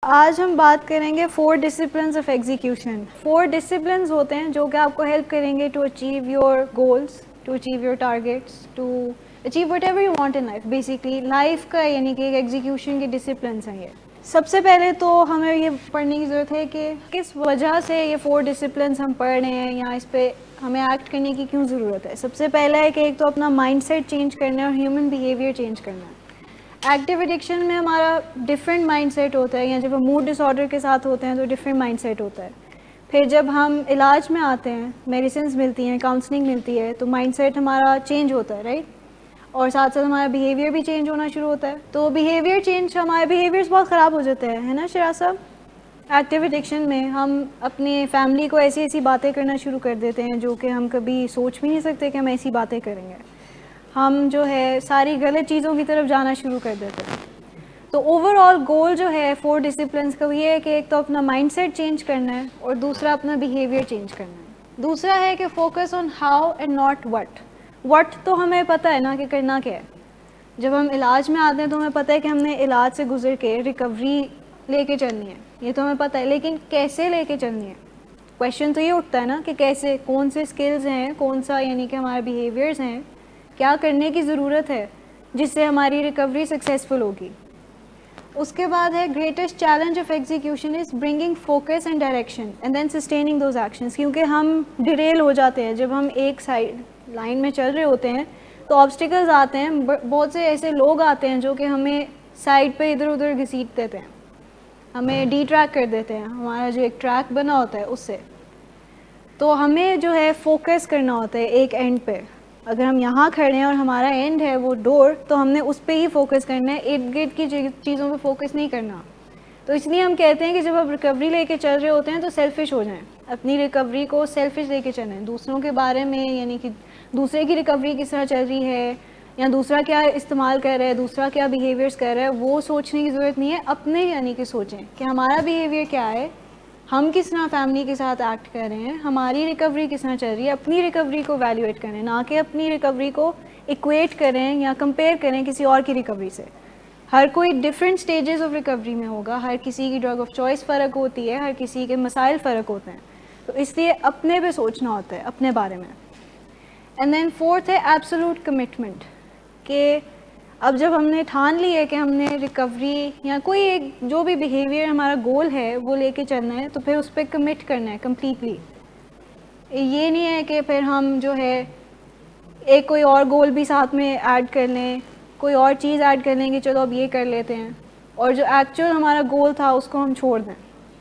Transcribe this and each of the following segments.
آج ہم بات کریں گے 4 ڈسپلنس آف ایگزیکیوشن. 4 ڈسپلنس ہوتے ہیں جو کہ آپ کو ہیلپ کریں گے to achieve your goals, to achieve your targets, to achieve whatever you want in life. Basically life کا یعنی کہ ایگزیکیوشن کے ڈسپلنس ہیں یہ. سب سے پہلے تو ہمیں یہ پڑھنے کی ضرورت ہے کہ کس وجہ سے یہ 4 ڈسپلنس ہم پڑھ رہے ہیں یا اس پہ ہمیں ایکٹ کرنے کی کیوں ضرورت ہے. سب سے پہلا ہے کہ ایک تو اپنا مائنڈ سیٹ چینج کرنا ہے اور ہیومن بیہیویئر چینج کرنا ہے. ایکٹیو ایڈکشن میں ہمارا ڈفرینٹ مائنڈ سیٹ ہوتا ہے, یا جب ہم موڈ ڈس آرڈر کے ساتھ ہوتے ہیں تو ڈفرینٹ مائنڈ سیٹ ہوتا ہے. پھر جب ہم علاج میں آتے ہیں, میڈیسنز ملتی ہیں, کاؤنسلنگ ملتی ہے, تو مائنڈ سیٹ ہمارا چینج ہوتا ہے, رائٹ. اور ساتھ ساتھ ہمارا بیہیویئر بھی چینج ہونا شروع ہوتا ہے. تو بیہیویئر چینج, ہمارے بیہیویئرس بہت خراب ہو جاتے ہیں, ہے نا شراز صاحب. ایکٹیو ایڈکشن میں ہم اپنی فیملی کو ایسی ایسی باتیں کرنا شروع کر دیتے ہیں جو کہ ہم کبھی سوچ بھی نہیں سکتے کہ ہم ایسی باتیں کریں گے. ہم جو ہے ساری غلط چیزوں کی طرف جانا شروع کر دیتے ہیں. تو اوور آل گول جو ہے 4 ڈسپلنس کا یہ ہے کہ ایک تو اپنا مائنڈ سیٹ چینج کرنا ہے اور دوسرا اپنا بیہیویئر چینج کرنا ہے. دوسرا ہے کہ focus on how and not what. What تو ہمیں پتہ ہے نا کہ کرنا کیا ہے. جب ہم علاج میں آتے ہیں تو ہمیں پتہ ہے کہ ہم نے علاج سے گزر کے ریکوری لے کے چلنی ہے, یہ تو ہمیں پتہ ہے, لیکن کیسے لے کے چلنی ہے. کویشچن تو یہ اٹھتا ہے نا کہ کیسے, کون سے اسکلز ہیں, کون سا یعنی کہ ہمارے بیہیویئرز ہیں, کیا کرنے کی ضرورت ہے جس سے ہماری ریکوری سکسیزفل ہوگی. اس کے بعد ہے greatest challenge of execution is bringing focus and direction and then sustaining those actions. کیونکہ ہم ڈیریل ہو جاتے ہیں جب ہم ایک سائڈ لائن میں چل رہے ہوتے ہیں تو آبسٹیکلز آتے ہیں, بہت سے ایسے لوگ آتے ہیں جو کہ ہمیں سائڈ پہ ادھر ادھر گھسیٹ دیتے ہیں, ہمیں ڈی ٹریک کر دیتے ہیں ہمارا جو ایک ٹریک بنا ہوتا ہے اس سے. تو ہمیں جو ہے فوکس کرنا ہوتا ہے ایک اینڈ پہ. اگر ہم یہاں کھڑے ہیں اور ہمارا اینڈ ہے وہ ڈور, تو ہم نے اس پہ ہی فوکس کرنا ہے, ارد گرد کی چیزوں پہ فوکس نہیں کرنا. تو اس لیے ہم کہتے ہیں کہ جب آپ ریکوری لے کے چل رہے ہوتے ہیں تو سیلفش ہو جائیں, اپنی ریکوری کو سیلفش لے کے چلیں. دوسروں کے بارے میں یعنی کہ دوسرے کی ریکوری کس طرح چل رہی ہے یا دوسرا کیا استعمال کر رہا ہے, دوسرا کیا بیہیویئرس کر رہا ہے, وہ سوچنے کی ضرورت نہیں ہے. اپنے یعنی کہ سوچیں کہ ہمارا بیہیویئر کیا ہے, ہم کس طرح فیملی کے ساتھ ایکٹ کر رہے ہیں, ہماری ریکوری کس طرح چل رہی ہے. اپنی ریکوری کو ویلیویٹ کریں, نہ کہ اپنی ریکوری کو ایکویٹ کریں یا کمپیئر کریں کسی اور کی ریکوری سے. ہر کوئی ڈفرینٹ سٹیجز آف ریکوری میں ہوگا, ہر کسی کی ڈرگ آف چوائس فرق ہوتی ہے, ہر کسی کے مسائل فرق ہوتے ہیں. تو اس لیے اپنے پہ سوچنا ہوتا ہے, اپنے بارے میں. اینڈ دین فورتھ ہے ایبسولوٹ کمٹمنٹ, کہ اب جب ہم نے ٹھان لی ہے کہ ہم نے ریکوری یا کوئی ایک جو بھی بیہیویئر ہمارا گول ہے وہ لے کے چلنا ہے, تو پھر اس پہ کمٹ کرنا ہے کمپلیٹلی. یہ نہیں ہے کہ پھر ہم جو ہے ایک کوئی اور گول بھی ساتھ میں ایڈ کر لیں, کوئی اور چیز ایڈ کر لیں کہ چلو اب یہ کر لیتے ہیں, اور جو ایکچوئل ہمارا گول تھا اس کو ہم چھوڑ دیں.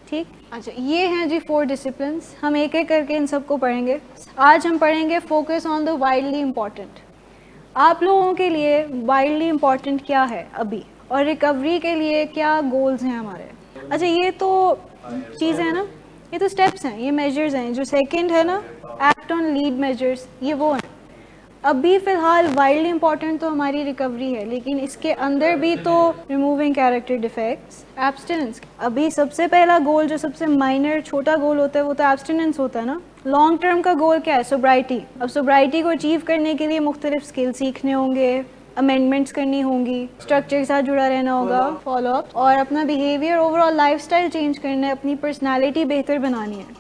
ٹھیک, اچھا یہ ہیں جی 4 ڈسپلنس. ہم ایک ایک کر کے ان سب کو پڑھیں گے. آج ہم پڑھیں گے فوکس آن دا وائلڈلی امپورٹنٹ. آپ لوگوں کے لیے وائلڈلی امپورٹنٹ کیا ہے ابھی, اور ریکوری کے لیے کیا گولز ہیں ہمارے. اچھا یہ تو چیزیں ہیں نا, یہ تو اسٹیپس ہیں, یہ میجرز ہیں. جو سیکنڈ ہے نا ایکٹ آن لیڈ میجرز, یہ وہ ہیں. ابھی فی الحال وائلڈلی امپورٹنٹ تو ہماری ریکوری ہے, لیکن اس کے اندر بھی تو ریموونگ کیریکٹر ڈیفیکٹس, ایبسٹیننس. ابھی سب سے پہلا گول جو سب سے مائنر چھوٹا گول ہوتا ہے وہ تو ایبسٹیننس ہوتا ہے نا. لانگ ٹرم کا گول کیا ہے, سوبرائٹی. اب سوبرائٹی کو اچیو کرنے کے لیے مختلف اسکل سیکھنے ہوں گے, امینڈمنٹس کرنی ہوں گی, اسٹرکچر کے ساتھ جڑا رہنا ہوگا, فالو اپ, اور اپنا behaviour overall lifestyle change کرنا ہے, اپنی پرسنالٹی بہتر بنانی ہے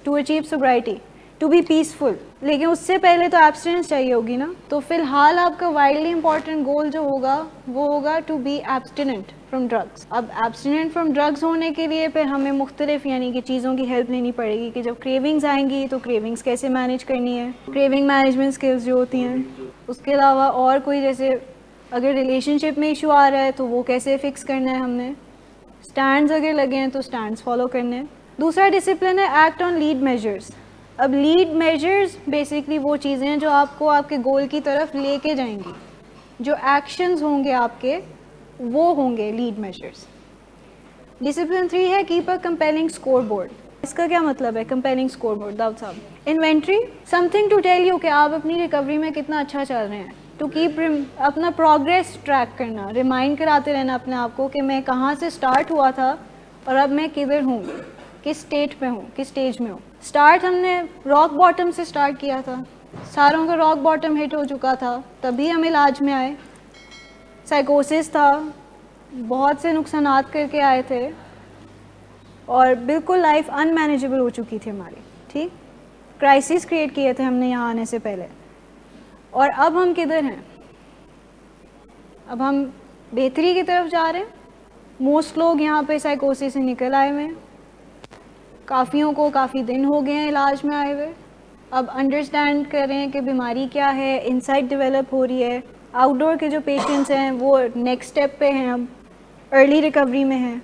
to achieve sobriety, to be peaceful. لیکن اس سے پہلے تو ایبسٹیننس چاہیے ہوگی نا. تو فی الحال آپ کا وائلڈلی امپورٹنٹ گول جو ہوگا وہ ہوگا ٹو بی ایبسٹیننٹ فرام ڈرگس. اب ایبسٹیننٹ فرام ڈرگس ہونے کے لیے پھر ہمیں مختلف یعنی کہ چیزوں کی ہیلپ لینی پڑے گی, کہ جب کریونگز آئیں گی تو کریونگز کیسے مینیج کرنی ہے, کریونگ مینجمنٹ اسکلز جو ہوتی ہیں. اس کے علاوہ اور کوئی جیسے اگر ریلیشن شپ میں ایشو آ رہا ہے تو وہ کیسے فکس کرنا ہے ہم نے, اسٹینڈز اگر لگے ہیں تو اسٹینڈز فالو کرنے ہیں. دوسرا ڈسپلن ہے ایکٹ آن لیڈ میجرز. اب لیڈ میجرز بیسکلی وہ چیزیں ہیں جو آپ کو آپ کے گول کی طرف لے کے جائیں گی. جو ایکشنز ہوں گے آپ کے وہ ہوں گے لیڈ میجرز. ڈسپلن 3 ہے keep a compelling scoreboard. اس کا کیا مطلب ہے compelling scoreboard Dawood Sahab? Inventory, something to tell you کہ آپ اپنی ریکوری میں کتنا اچھا چل رہے ہیں. ٹو کیپ اپنا پروگریس ٹریک کرنا, ریمائنڈ کراتے رہنا اپنے آپ کو کہ میں کہاں سے اسٹارٹ ہوا تھا اور اب میں کدھر ہوں, کس اسٹیٹ پہ ہوں, کس اسٹیج میں ہوں. اسٹارٹ ہم نے راک باٹم سے اسٹارٹ کیا تھا, ساروں کا راک باٹم ہٹ ہو چکا تھا, تبھی ہم علاج میں آئے. سائیکوسس تھا, بہت سے نقصانات کر کے آئے تھے, اور بالکل لائف ان مینیجبل ہو چکی تھی ہماری. ٹھیک, کرائسس کریٹ کیے تھے ہم نے یہاں آنے سے پہلے. اور اب ہم کدھر ہیں؟ اب ہم بہتری کی طرف جا رہے ہیں. موسٹ لوگ یہاں پہ سائیکوسس سے نکل آئے ہوئے ہیں. کافیوں کو کافی دن ہو گئے ہیں علاج میں آئے ہوئے. اب انڈرسٹینڈ کر رہے ہیں کہ بیماری کیا ہے, انسائٹ ڈیولپ ہو رہی ہے. آؤٹ ڈور کے جو پیشنٹس ہیں وہ نیکسٹ اسٹیپ پہ ہیں, اب ارلی ریکوری میں ہیں.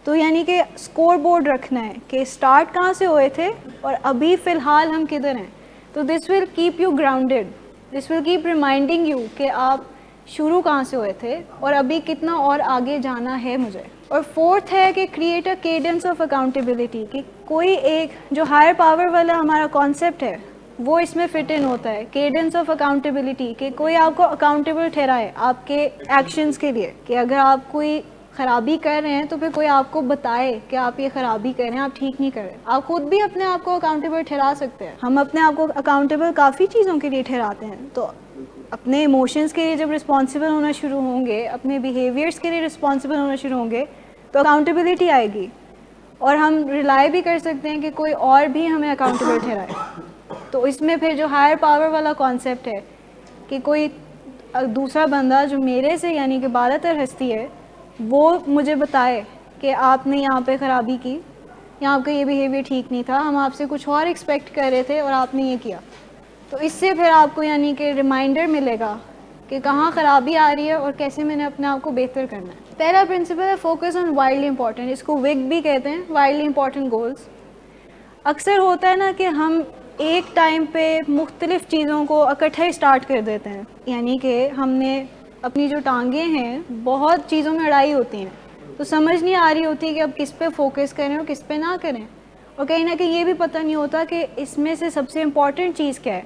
تو یعنی کہ اسکور بورڈ رکھنا ہے کہ اسٹارٹ کہاں سے ہوئے تھے اور ابھی فی الحال ہم کدھر ہیں. تو this will keep you grounded, this will keep reminding you کہ آپ شروع کہاں سے ہوئے تھے اور ابھی کتنا اور آگے جانا ہے مجھے. اور فورتھ ہے کہ کریٹ اے کیڈنس آف اکاؤنٹیبلٹی, کہ کوئی ایک جو ہائر پاور والا ہمارا کانسیپٹ ہے وہ اس میں فٹ ان ہوتا ہے. کیڈنس آف اکاؤنٹیبلٹی, کہ کوئی آپ کو اکاؤنٹیبل ٹھہرائے آپ کے ایکشنز کے لیے, کہ اگر آپ کوئی خرابی کر رہے ہیں تو پھر کوئی آپ کو بتائے کہ آپ یہ خرابی کر رہے ہیں, آپ ٹھیک نہیں کر رہے. آپ خود بھی اپنے آپ کو اکاؤنٹیبل ٹھہرا سکتے ہیں. ہم اپنے آپ کو اکاؤنٹیبل کافی چیزوں کے لیے ٹھہراتے ہیں. تو اپنے ایموشنز کے لیے جب رسپانسبل ہونا شروع ہوں گے, اپنے بیہیویئرس کے لیے رسپانسبل ہونا شروع ہوں گے, تو اکاؤنٹیبلٹی آئے گی اور ہم ریلائی بھی کر سکتے ہیں کہ کوئی اور بھی ہمیں اکاؤنٹیبل ٹھہرائے. تو اس میں پھر جو ہائر پاور والا کانسیپٹ ہے کہ کوئی دوسرا بندہ جو میرے سے یعنی کہ بالا تر ہستی ہے وہ مجھے بتائے کہ آپ نے یہاں پہ خرابی کی, یا آپ کا یہ بیہیویئر ٹھیک نہیں تھا, ہم آپ سے کچھ اور ایکسپیکٹ کر رہے تھے اور آپ نے یہ کیا. تو اس سے پھر آپ کو یعنی کہ ریمائنڈر ملے گا کہ کہاں خرابی آ رہی ہے اور کیسے میں نے اپنے آپ کو بہتر کرنا ہے. پہلا پرنسپل ہے فوکس آن وائڈلی امپورٹنٹ, اس کو وگ بھی کہتے ہیں, وائڈلی امپورٹنٹ گولز. اکثر ہوتا ہے نا کہ ہم ایک ٹائم پہ مختلف چیزوں کو اکٹھے اسٹارٹ کر دیتے ہیں, یعنی کہ ہم نے اپنی جو ٹانگیں ہیں بہت چیزوں میں اڑائی ہوتی ہیں, تو سمجھ نہیں آ رہی ہوتی کہ اب کس پہ فوکس کریں اور کس پہ نہ کریں, اور کہیں نہ کہیں یہ بھی پتہ نہیں ہوتا کہ اس میں سے سب سے امپورٹنٹ چیز کیا ہے.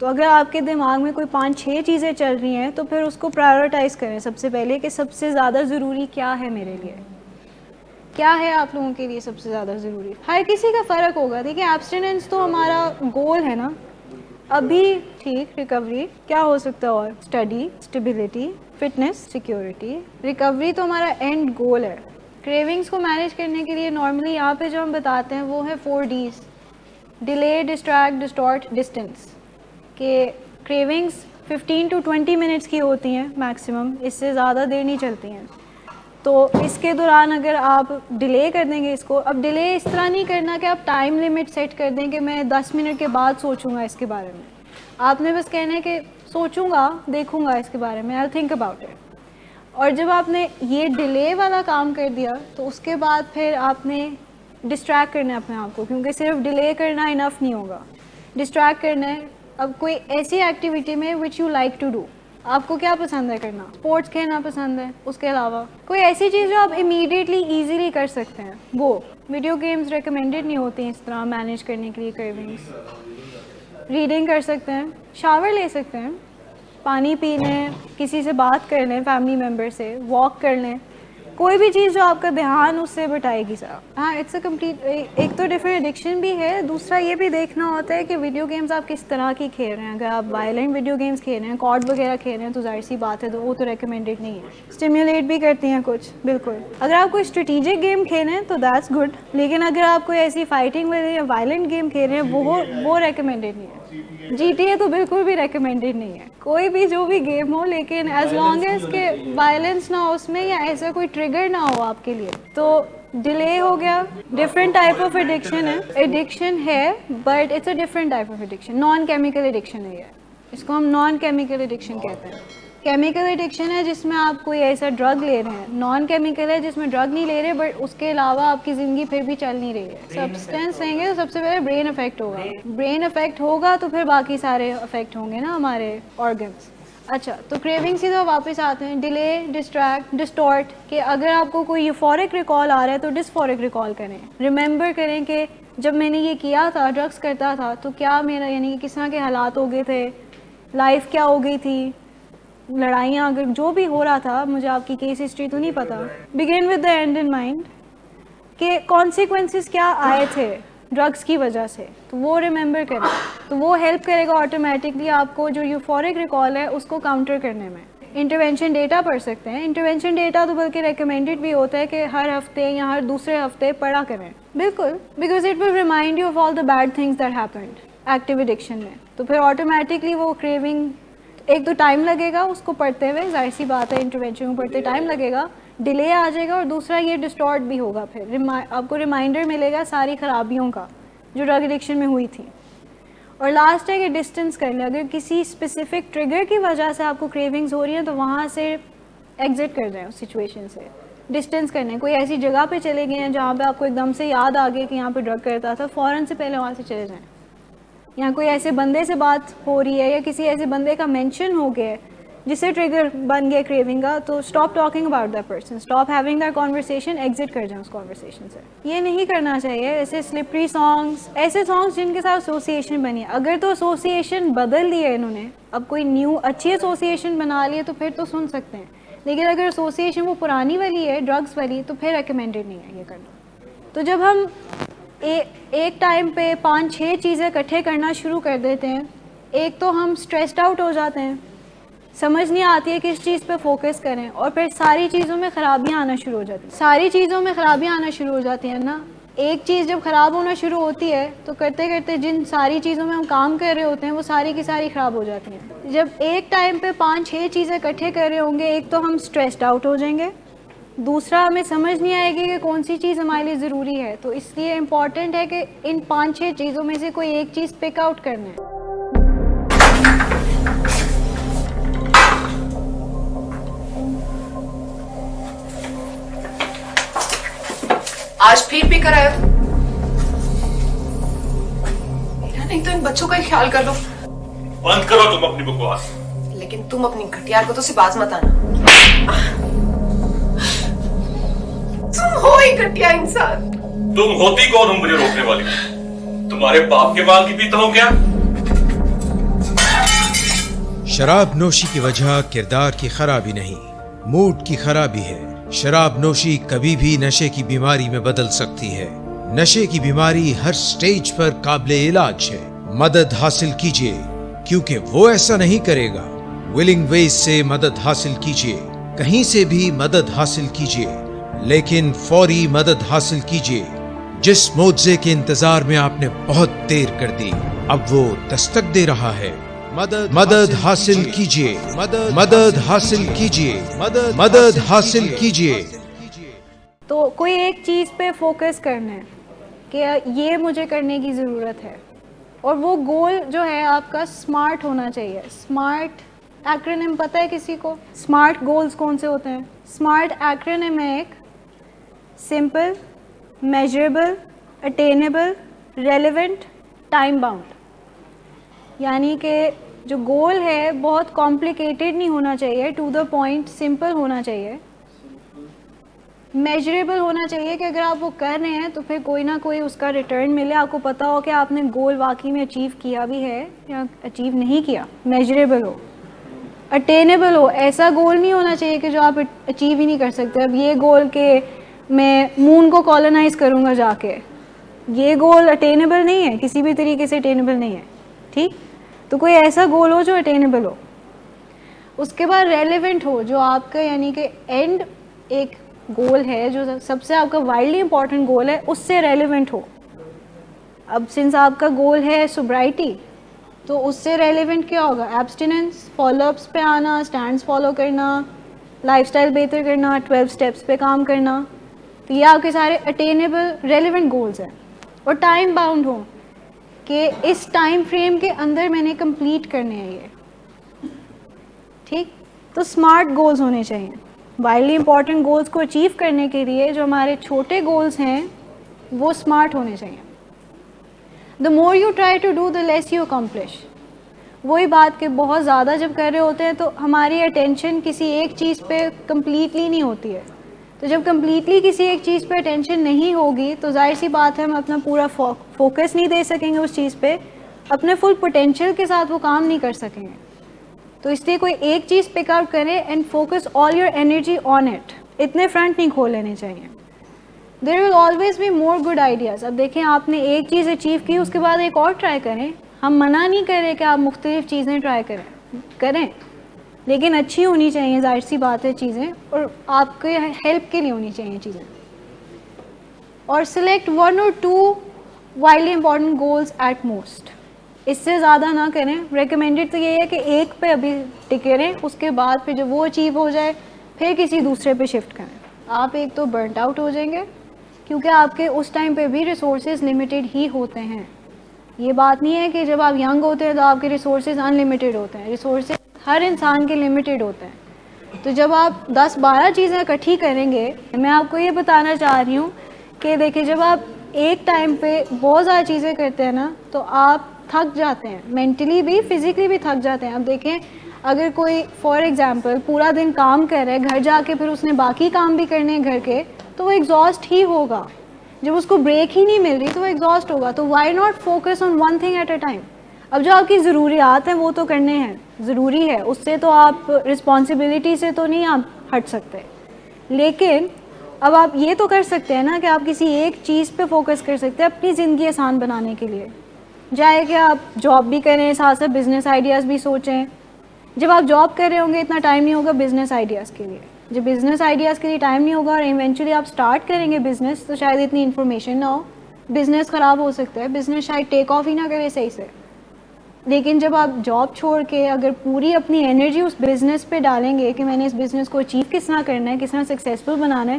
تو اگر آپ کے دماغ میں کوئی 5-6 چیزیں چل رہی ہیں تو پھر اس کو پرائیورٹائز کریں سب سے پہلے کہ سب سے زیادہ ضروری کیا ہے میرے لیے, کیا ہے آپ لوگوں کے لیے سب سے زیادہ ضروری. ہر کسی کا فرق ہوگا. دیکھیں ایبسٹیننس تو ہمارا گول ہے نا ابھی. ٹھیک, ریکوری کیا ہو سکتا ہے, اور study, stability, fitness, security. Recovery تو ہمارا اینڈ گول ہے. کریونگس کو مینیج کرنے کے لیے نارملی یہاں پہ جو ہم بتاتے ہیں وہ ہے 4 Ds: ڈیلے, ڈسٹریکٹ, ڈسٹارٹ, ڈسٹینس. کہ کریونگس 15 to 20 منٹس کی ہوتی ہیں میکسیمم, اس سے زیادہ دیر نہیں چلتی ہیں. تو اس کے دوران اگر آپ ڈیلے کر دیں گے اس کو, اب ڈیلے اس طرح نہیں کرنا کہ آپ ٹائم لمٹ سیٹ کر دیں کہ میں 10 منٹ کے بعد سوچوں گا اس کے بارے میں. آپ نے بس کہنا ہے کہ سوچوں گا, دیکھوں گا اس کے بارے میں, I'll think about it. اور جب آپ نے یہ ڈیلے والا کام کر دیا تو اس کے بعد پھر آپ نے ڈسٹریکٹ کرنا ہے اپنے آپ کو, کیونکہ صرف ڈیلے کرنا انف نہیں ہوگا, ڈسٹریکٹ کرنا ہے. اب کوئی ایسی ایکٹیویٹی میں which you like to do, آپ کو کیا پسند ہے کرنا, اسپورٹس کھیلنا پسند ہے, اس کے علاوہ کوئی ایسی چیز جو آپ امیڈیٹلی ایزیلی کر سکتے ہیں, وہ ویڈیو گیمز ریکمینڈیڈ نہیں ہوتی ہیں اس طرح مینیج کرنے کے لیے کریونگس. ریڈنگ کر سکتے ہیں, شاور لے سکتے ہیں, پانی پی لیں, کسی سے بات کر لیں, فیملی ممبر سے واک کر لیں, کوئی بھی چیز جو آپ کا دھیان اس سے بٹائے گی سر. ہاں, اٹس اے کمپلیٹ, ایک تو ڈفرینٹ ایڈکشن بھی ہے, دوسرا یہ بھی دیکھنا ہوتا ہے کہ ویڈیو گیمز آپ کس طرح کی کھیل رہے ہیں. اگر آپ وائلنٹ ویڈیو گیمز کھیل رہے ہیں, کارڈ وغیرہ کھیل رہے ہیں, تو ظاہر سی بات ہے تو وہ تو ریکمینڈیڈ نہیں ہے. اسٹیمولیٹ بھی کرتی ہیں کچھ, بالکل. اگر آپ کوئی اسٹریٹجک گیم کھیل رہے ہیں تو دیٹس گڈ, لیکن اگر آپ کوئی ایسی فائٹنگ والی یا وائلنٹ گیم کھیل رہے ہیں وہ ریکمینڈیڈ نہیں ہے. جی ٹی اے تو بالکل بھی ریکمینڈیڈ نہیں ہے, کوئی بھی جو بھی گیم ہو, لیکن ایز لانگ ایز کہ وائلنس نہ ہو اس میں یا ایسا کوئی ٹریگر نہ ہو آپ کے لیے. تو ڈیلے ہو گیا, ڈفرینٹ ٹائپ آف ایڈکشن ہے but it's a different type of addiction. Non chemical addiction ہے یہ, اس کو ہم نان کیمیکل ایڈکشن کہتے ہیں. کیمیکل ایڈکشن ہے جس میں آپ کوئی ایسا ڈرگ لے رہے ہیں, نان کیمیکل ہے جس میں ڈرگ نہیں لے رہے بٹ اس کے علاوہ آپ کی زندگی پھر بھی چل نہیں رہی ہے. سبسٹینس لیں گے تو سب سے پہلے برین افیکٹ ہوگا, برین افیکٹ ہوگا تو پھر باقی سارے افیکٹ ہوں گے نا ہمارے آرگنس. اچھا, تو کریونگ سے تو واپس آتے ہیں. ڈیلے, ڈسٹریکٹ, ڈسٹارٹ, کہ اگر آپ کو کوئی یوفورک ریکال آ رہا ہے تو ڈسفورک ریکال کریں. ریممبر کریں کہ جب میں نے یہ کیا تھا, ڈرگس کرتا تھا, تو کیا میرا یعنی کہ کس طرح کے حالات ہو گئے تھے, لائف کیا ہو گئی تھی, لڑائیاں, اگر جو بھی ہو رہا تھا, مجھے آپ کی کیس ہسٹری تو نہیں پتا. Begin with the and in mind, کہ کانسیکوینسز کیا آئے تھے ڈرگس کی وجہ سے, تو وہ ریممبر کریں. تو وہ ہیلپ کرے گا آٹومیٹکلی آپ کو جو یوفورک ریکال ہے اس کو کاؤنٹر کرنے میں. انٹرونشن ڈیٹا پڑھ سکتے ہیں. انٹرونشن ڈیٹا تو بلکہ ریکمینڈڈ بھی ہوتا ہے کہ ہر ہفتے یا ہر دوسرے ہفتے پڑھا کریں. بالکل, because it will remind you of all the bad things that happened active addiction میں. تو پھر آٹومیٹکلی وہ کریونگ, ایک تو ٹائم لگے گا اس کو پڑھتے ہوئے, ظاہر سی بات ہے انٹرونشن کو پڑھتے ٹائم لگے گا, ڈیلے آ جائے گا, اور دوسرا یہ ڈسٹارٹ بھی ہوگا. پھر آپ کو ریمائنڈر ملے گا ساری خرابیوں کا جو ڈرگ ایڈکشن میں ہوئی تھی. اور لاسٹ ہے کہ ڈسٹینس کر لیں. اگر کسی اسپیسیفک ٹریگر کی وجہ سے آپ کو کریونگز ہو رہی ہیں تو وہاں سے ایگزٹ کر جائیں اس سچویشن سے, ڈسٹینس کرنے. کوئی ایسی جگہ پہ چلے گئے ہیں جہاں پہ آپ کو ایک دم سے یاد آ گیا کہ یہاں پہ ڈرگ کرتا تھا, فوراً سے پہلے وہاں سے چلے جائیں. یا کوئی ایسے بندے سے بات ہو رہی ہے یا کسی ایسے بندے کا مینشن ہو گیا ہے جس سے ٹریگر بن گیا کریونگ کا, تو stop talking about that person, stop having that conversation, exit کر جائیں اس کانورسیشن سے. یہ نہیں کرنا چاہیے. ایسے سلپری سانگس, ایسے سانگس جن کے ساتھ ایسوسیشن بنی ہے, اگر تو ایسوسیشن بدل لی ہے انہوں نے, اب کوئی نیو اچھی ایسوسیشن بنا لی ہے تو پھر تو سن سکتے ہیں. لیکن اگر ایسوسیشن وہ پرانی والی ہے ڈرگس والی, تو پھر ریکمینڈیڈ نہیں ہے یہ کرنا. تو جب ہم ایک ٹائم پہ 5-6 چیزیں اکٹھے کرنا شروع کر دیتے ہیں, ایک تو ہم اسٹریسڈ آؤٹ ہو جاتے ہیں, سمجھ نہیں آتی ہے کس چیز پہ فوکس کریں, اور پھر ساری چیزوں میں خرابیاں آنا شروع ہو جاتی ہیں. ساری چیزوں میں خرابیاں آنا شروع ہو جاتی ہیں نا. ایک چیز جب خراب ہونا شروع ہوتی ہے تو کرتے کرتے جن ساری چیزوں میں ہم کام کر رہے ہوتے ہیں وہ ساری کی ساری خراب ہو جاتی ہیں. جب ایک ٹائم پہ 5-6 چیزیں اکٹھے کر رہے ہوں گے, ایک تو ہم اسٹریسڈ آؤٹ ہو جائیں گے, دوسرا ہمیں سمجھ نہیں آئے گی کہ کون سی چیز ہمارے لیے ضروری ہے. تو اس لیے امپورٹنٹ ہے کہ ان 5-6 چیزوں میں سے کوئی ایک چیز پک آؤٹ کرنا ہے. آج پھر پی کر آئے ہو؟ میرا نہیں تو ان بچوں کا ہی خیال کر لو. بند کرو تم اپنی بکواس. لیکن تم اپنی گھٹیا کو تو سے باز مت آنا. تم ہو ہی گھٹیا انسان. تم ہوتی کون ہو مجھے روکنے والی؟ تمہارے باپ کے مال کی پیتا ہوں کیا؟ شراب نوشی کی وجہ کردار کی خرابی نہیں, موڈ کی خرابی ہے. شراب نوشی کبھی بھی نشے کی بیماری میں بدل سکتی ہے. نشے کی بیماری ہر سٹیج پر قابل علاج ہے. مدد حاصل کیجیے, کیونکہ وہ ایسا نہیں کرے گا. ولنگ ویز سے مدد حاصل کیجیے, کہیں سے بھی مدد حاصل کیجیے, لیکن فوری مدد حاصل کیجیے. جس معجزے کے انتظار میں آپ نے بہت دیر کر دی, اب وہ دستک دے رہا ہے. مدد حاصل کیجیے, مدد حاصل کیجیے, مدد حاصل کیجیے. تو کوئی ایک چیز پہ فوکس کرنا ہے کہ یہ مجھے کرنے کی ضرورت ہے, اور وہ گول جو ہے آپ کا اسمارٹ ہونا چاہیے. اسمارٹ ایکرونیم پتہ ہے کسی کو؟ اسمارٹ گولز کون سے ہوتے ہیں؟ اسمارٹ ایکرونیم ہے ایک simple, measurable, attainable, relevant, time bound. یعنی کہ جو گول ہے بہت کمپلیکیٹڈ نہیں ہونا چاہیے, ٹو دا پوائنٹ, سمپل ہونا چاہیے, میجریبل ہونا چاہیے کہ اگر آپ وہ کر رہے ہیں تو پھر کوئی نہ کوئی اس کا ریٹرن ملے, آپ کو پتہ ہو کہ آپ نے گول واقعی میں اچیو کیا بھی ہے یا اچیو نہیں کیا. میجریبل ہو. اٹینیبل ہو, ایسا گول نہیں ہونا چاہیے کہ جو آپ اچیو ہی نہیں کر سکتے. اب یہ گول کہ میں مون کو کالونائز کروں گا جا کے, یہ گول اٹینیبل نہیں ہے, کسی بھی طریقے سے اٹینیبل نہیں ہے. ٹھیک, تو کوئی ایسا گول ہو جو اٹینیبل ہو. اس کے بعد ریلیونٹ ہو, جو آپ کا یعنی کہ اینڈ ایک گول ہے جو سب سے آپ کا وائڈلی امپورٹنٹ گول ہے, اس سے ریلیونٹ ہو. اب سنس آپ کا گول ہے سوبرائٹی, تو اس سے ریلیونٹ کیا ہوگا؟ ایبسٹیننس, فالو اپس پہ آنا, اسٹینڈس فالو کرنا, لائف سٹائل بہتر کرنا, 12 اسٹیپس پہ کام کرنا. تو یہ آپ کے سارے اٹینیبل ریلیونٹ گولز ہیں. اور ٹائم باؤنڈ ہو کہ اس ٹائم فریم کے اندر میں نے کمپلیٹ کرنے ہیں یہ. ٹھیک, تو اسمارٹ گولز ہونے چاہیے. وائڈلی امپورٹنٹ گولز کو اچیو کرنے کے لیے جو ہمارے چھوٹے گولز ہیں وہ اسمارٹ ہونے چاہیے. The more you try to do the less you accomplish. وہی بات کہ بہت زیادہ جب کر رہے ہوتے ہیں تو ہماری اٹینشن کسی ایک چیز پہ کمپلیٹلی نہیں ہوتی ہے. تو جب کمپلیٹلی کسی ایک چیز پہ اٹینشن نہیں ہوگی تو ظاہر سی بات ہے ہم اپنا پورا فوکس نہیں دے سکیں گے اس چیز پہ, اپنے فل پوٹینشیل کے ساتھ وہ کام نہیں کر سکیں گے. تو اس لیے کوئی ایک چیز پک آؤٹ کریں and focus all your energy on it. اتنے فرنٹ نہیں کھول لینے چاہیے. There will always be more good ideas. اب دیکھیں آپ نے ایک چیز اچیو کی, اس کے بعد ایک اور ٹرائی کریں. ہم منع نہیں کر رہے کہ آپ مختلف چیزیں ٹرائی کریں, لیکن اچھی ہونی چاہیے ظاہر سی بات ہے چیزیں, اور آپ کے ہیلپ کے لیے ہونی چاہیے چیزیں. اور select 1 or 2 widely important goals at most, اس سے زیادہ نہ کریں. ریکمینڈیڈ تو یہ ہے کہ ایک پہ ابھی ٹکے رہیں, اس کے بعد پھر جب وہ اچیو ہو جائے پھر کسی دوسرے پہ شفٹ کریں. آپ ایک تو برنٹ آؤٹ ہو جائیں گے کیونکہ آپ کے اس ٹائم پہ بھی ریسورسز لمیٹیڈ ہی ہوتے ہیں. یہ بات نہیں ہے کہ جب آپ ینگ ہوتے ہیں تو آپ کے ریسورسز ان لمیٹیڈ ہوتے ہیں, ریسورسز ہر انسان کے لمیٹیڈ ہوتے ہیں. تو جب آپ 10-12 چیزیں اکٹھی کریں گے, میں آپ کو یہ بتانا چاہ رہی ہوں کہ دیکھیں جب آپ ایک ٹائم پہ بہت زیادہ چیزیں کرتے ہیں نا تو آپ تھک جاتے ہیں, مینٹلی بھی فزیکلی بھی تھک جاتے ہیں. اب دیکھیں اگر کوئی فار ایگزامپل پورا دن کام کر رہا ہے, گھر جا کے پھر اس نے باقی کام بھی کرنے ہیں گھر کے, تو وہ ایگزاسٹ ہی ہوگا. جب اس کو بریک ہی نہیں مل رہی تو وہ ایگزاسٹ ہوگا. تو why not focus on one thing at a time. اب جو آپ کی ضروریات ہیں وہ تو کرنے ہیں, ضروری ہے, اس سے تو آپ رسپانسبلٹی سے تو نہیں آپ ہٹ سکتے, لیکن اب آپ یہ تو کر سکتے ہیں نا کہ آپ کسی ایک چیز پہ فوکس کر سکتے ہیں اپنی زندگی آسان بنانے کے لیے. چاہے کہ آپ جاب بھی کریں, ساتھ ساتھ بزنس آئیڈیاز بھی سوچیں. جب آپ جاب کر رہے ہوں گے اتنا ٹائم نہیں ہوگا بزنس آئیڈیاز کے لیے. جب بزنس آئیڈیاز کے لیے ٹائم نہیں ہوگا اور ایونچولی آپ اسٹارٹ کریں گے بزنس, تو شاید اتنی انفارمیشن نہ ہو, بزنس خراب ہو سکتا ہے, بزنس شاید ٹیک آف ہی نہ کرے صحیح سے. لیکن جب آپ جاب چھوڑ کے اگر پوری اپنی انرجی اس بزنس پہ ڈالیں گے کہ میں نے اس بزنس کو اچیو کس طرح کرنا ہے, کس طرح سکسیزفل بنانا ہے,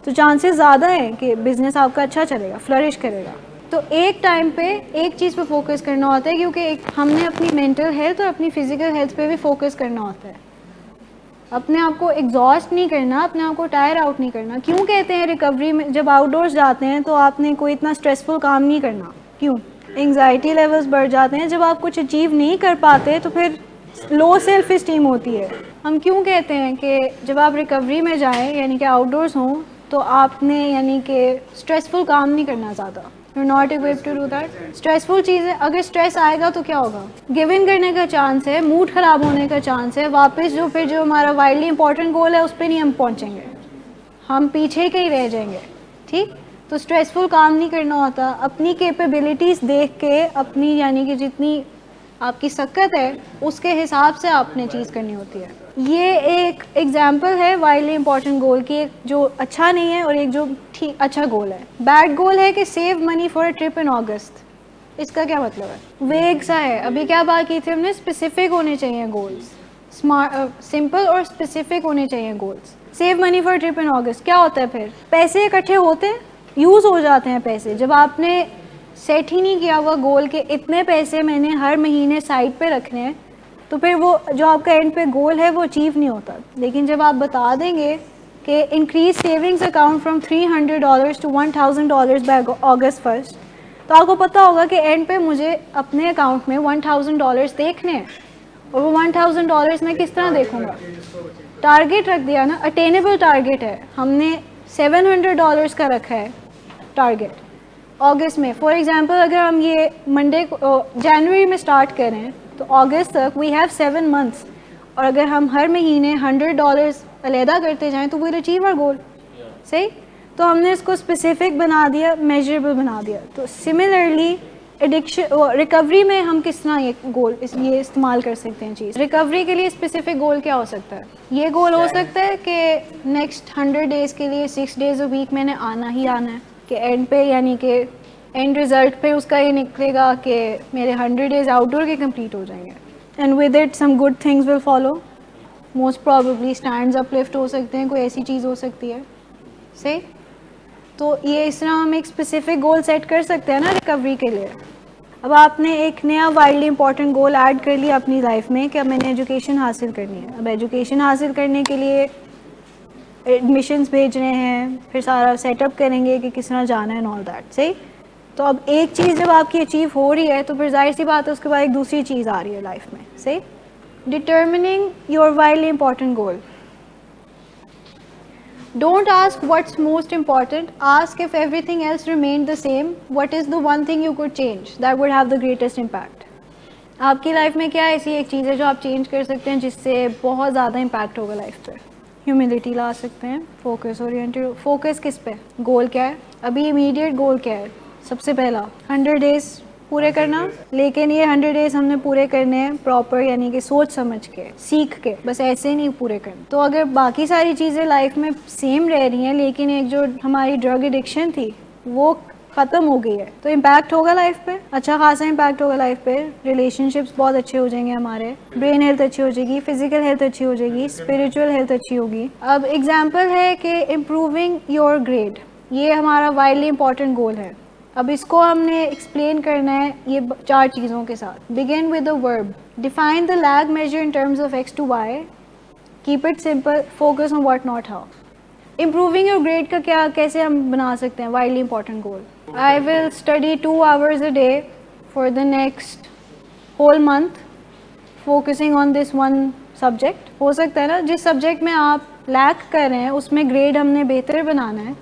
تو چانسز زیادہ ہیں کہ بزنس آپ کا اچھا چلے گا, فلرش کرے گا. تو ایک ٹائم پہ ایک چیز پہ فوکس کرنا ہوتا ہے, کیونکہ ہم نے اپنی مینٹل ہیلتھ اور اپنی فزیکل ہیلتھ پہ بھی فوکس کرنا ہوتا ہے. اپنے آپ کو ایگزاسٹ نہیں کرنا, اپنے آپ کو ٹائر آؤٹ نہیں کرنا. کیوں کہتے ہیں ریکوری میں جب آؤٹ ڈورس جاتے ہیں تو آپ نے کوئی اتنا اسٹریسفل کام نہیں کرنا؟ کیوں؟ انگزائٹی لیولز بڑھ جاتے ہیں. جب آپ کچھ اچیو نہیں کر پاتے تو پھر لو سیلف اسٹیم ہوتی ہے. ہم کیوں کہتے ہیں کہ جب آپ ریکوری میں جائیں یعنی کہ آؤٹ ڈورس ہوں تو آپ نے یعنی کہ اسٹریسفل کام نہیں کرنا زیادہ. You not equipped to do that. Stressful چیزیں اگر اسٹریس آئے گا تو کیا ہوگا؟ گیو ان کرنے کا چانس ہے, موڈ خراب ہونے کا چانس ہے, واپس جو ہمارا وائڈلی امپورٹنٹ گول ہے اس پہ نہیں ہم پہنچیں گے, ہم پیچھے کے ہی رہ جائیں گے. ٹھیک, تو اسٹریسفل کام نہیں کرنا ہوتا. اپنی کیپیبلٹیز دیکھ کے اپنی یعنی کہ جتنی آپ کی سکت ہے اس کے حساب سے آپ نے چیز کرنی ہوتی ہے. یہ ایک ایگزامپل ہے وائڈلی امپورٹنٹ گول کی, ایک جو اچھا نہیں ہے اور ایک جو ٹھیک اچھا گول ہے. بیڈ گول ہے کہ save money for a trip in August. اس کا کیا مطلب ہے؟ ویگ سا ہے. ابھی کیا بات کی تھی ہم نے, اسپیسیفک ہونے چاہیے گولس, سمپل اور اسپیسیفک ہونے چاہیے goals. Save money for trip in August کیا ہوتا ہے؟ پھر پیسے اکٹھے ہوتے ہیں, یوز ہو جاتے ہیں پیسے. جب آپ نے سیٹ ہی نہیں کیا ہوا گول کہ اتنے پیسے میں نے ہر مہینے سائڈ پہ رکھنے ہیں, تو پھر وہ جو آپ کا اینڈ پہ گول ہے وہ اچیو نہیں ہوتا. لیکن جب آپ بتا دیں گے کہ increase savings account from $300 to $1,000 by August 1st, تو آپ کو پتہ ہوگا کہ اینڈ پہ مجھے اپنے اکاؤنٹ میں $1,000 دیکھنے ہیں. اور وہ $1,000 میں کس طرح دیکھوں گا؟ ٹارگیٹ رکھ دیا نا, اٹینیبل ٹارگیٹ ہے. ہم نے $700 کا رکھا ہے ٹارگیٹ اگست میں. فار ایگزامپل اگر ہم یہ منڈے کو جنوری میں اسٹارٹ کریں تو اگست تک وی ہیو 7 months, اور اگر ہم ہر مہینے $100 علیحدہ کرتے جائیں تو ویل اچیو آور گول. صحیح, تو ہم نے اس کو اسپیسیفک بنا دیا, میجریبل بنا دیا. تو سملرلی ایڈکشن ریکوری میں ہم کس طرح یہ گول یہ استعمال کر سکتے ہیں چیز. ریکوری کے لیے اسپیسیفک گول کیا ہو سکتا ہے؟ یہ گول ہو سکتا ہے کہ نیکسٹ 100 days کے لیے 6 days a week میں نے آنا ہی آنا ہے, کہ اینڈ پہ یعنی کہ اینڈ ریزلٹ پہ اس کا یہ نکلے گا کہ میرے 100 days آؤٹ ڈور کے کمپلیٹ ہو جائیں گے. And with it some good things will follow. Most probably stands up lift ہو سکتے ہیں, کوئی ایسی چیز ہو سکتی ہے. صحیح, تو یہ اس طرح ہم ایک اسپیسیفک گول سیٹ کر سکتے ہیں نا ریکوری کے لیے. اب آپ نے ایک نیا وائڈلی امپورٹنٹ گول ایڈ کر لیا اپنی لائف میں کہ اب میں نے ایجوکیشن حاصل کرنی ہے. اب ایجوکیشن حاصل کرنے کے لیے ایڈمیشنس بھیج رہے ہیں, پھر سارا سیٹ اپ کریں گے کہ کس طرح جانا ہے اینڈ آل دیٹ. صحیح, تو اب ایک چیز جب آپ کی اچیو ہو رہی ہے تو پھر ظاہر سی بات ہے اس کے بعد ایک دوسری چیز آ رہی ہے لائف میں. صحیح, ڈٹرمننگ your widely important goal. Don't ask what's most important. Ask if everything else remained the same, what is the one thing you could change that would have the greatest impact. آپ کی life میں کیا ایسی ایک چیز ہے جو آپ چینج کر سکتے ہیں جس سے بہت زیادہ امپیکٹ ہوگا لائف پہ؟ ہیوملٹی لا سکتے ہیں, فوکس اورینٹڈ. فوکس کس پہ؟ گول کیا ہے ابھی, امیڈیٹ گول کیا ہے؟ سب سے پہلا 100 days پورے کرنا, لیکن یہ 100 days ہم نے پورے کرنے ہیں پراپر, یعنی کہ سوچ سمجھ کے, سیکھ کے, بس ایسے نہیں پورے کرنے. تو اگر باقی ساری چیزیں لائف میں سیم رہ رہی ہیں لیکن ایک جو ہماری ڈرگ ایڈکشن تھی وہ ختم ہو گئی ہے, تو امپیکٹ ہوگا لائف پہ, اچھا خاصا امپیکٹ ہوگا لائف پہ. ریلیشن شپس بہت اچھے ہو جائیں گے ہمارے, برین ہیلتھ اچھی ہو جائے گی, فزیکل ہیلتھ اچھی ہو جائے گی, اسپریچول ہیلتھ اچھی ہوگی. اب ایگزامپل ہے کہ امپروونگ یور گریڈ, یہ ہمارا وائڈلی امپورٹنٹ گول ہے. اب اس کو ہم نے ایکسپلین کرنا ہے یہ 4 چیزوں کے ساتھ. بگن with a verb, define the lag measure in terms of x to y, keep it simple, focus on what not how. Improving your grade کا کیسے ہم بنا سکتے ہیں widely important goal. I will study 2 hours a day for the next whole month, focusing on this one subject. ہو سکتا ہے نا جس سبجیکٹ میں آپ لیک کر رہے ہیں اس میں گریڈ ہم نے بہتر بنانا ہے,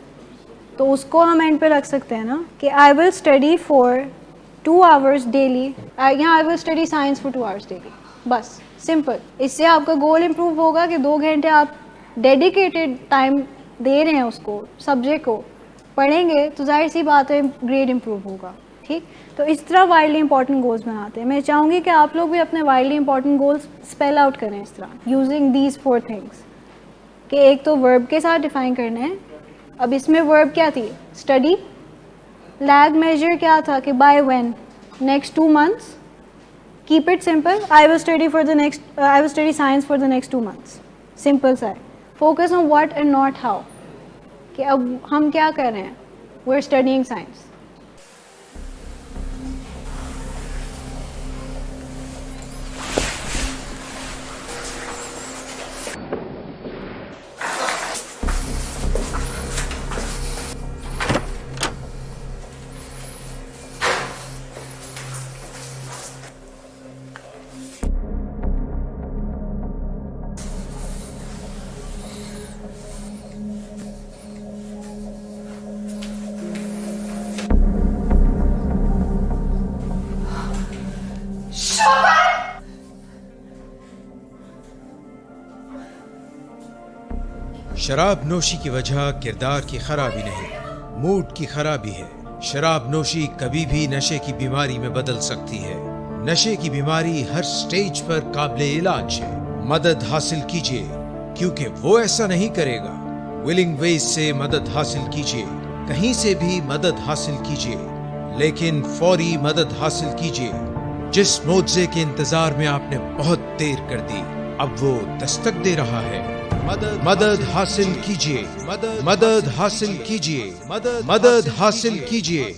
تو اس کو ہم اینڈ پہ رکھ سکتے ہیں نا کہ I will study for 2 hours daily, یا I will study science for 2 hours daily, بس سمپل. اس سے آپ کا گول امپروو ہوگا کہ 2 گھنٹے آپ ڈیڈیکیٹڈ ٹائم دے رہے ہیں اس کو, سبجیکٹ کو پڑھیں گے تو ظاہر سی بات ہے گریڈ امپروو ہوگا. ٹھیک, تو اس طرح وائڈلی امپورٹنٹ گولس بناتے ہیں. میں چاہوں گی کہ آپ لوگ بھی اپنے widely important goals spell out کریں اس طرح, یوزنگ دیز 4 things, کہ ایک تو ورب کے ساتھ ڈیفائن کرنا ہے. اب اس میں ورب کیا تھی, اسٹڈی. لیگ میجر کیا تھا کہ by when, next 2 months. Cap it simple, I will study science for the next 2 months. Simple سا ہے. Focus on what and not how, کہ اب ہم کیا کر رہے ہیں, وی آر اسٹڈیئنگ سائنس. شراب نوشی کی وجہ کردار کی خرابی نہیں, موڈ کی خرابی ہے. شراب نوشی کبھی بھی نشے کی بیماری میں بدل سکتی ہے. نشے کی بیماری ہر سٹیج پر قابل علاج ہے. مدد حاصل کیجیے کیونکہ وہ ایسا نہیں کرے گا. ولنگ ویز سے مدد حاصل کیجیے, کہیں سے بھی مدد حاصل کیجیے, لیکن فوری مدد حاصل کیجیے. جس معجزے کے انتظار میں آپ نے بہت دیر کر دی اب وہ دستک دے رہا ہے. مدد حاصل کیجیے, مدد حاصل کیجیے, مدد حاصل کیجیے.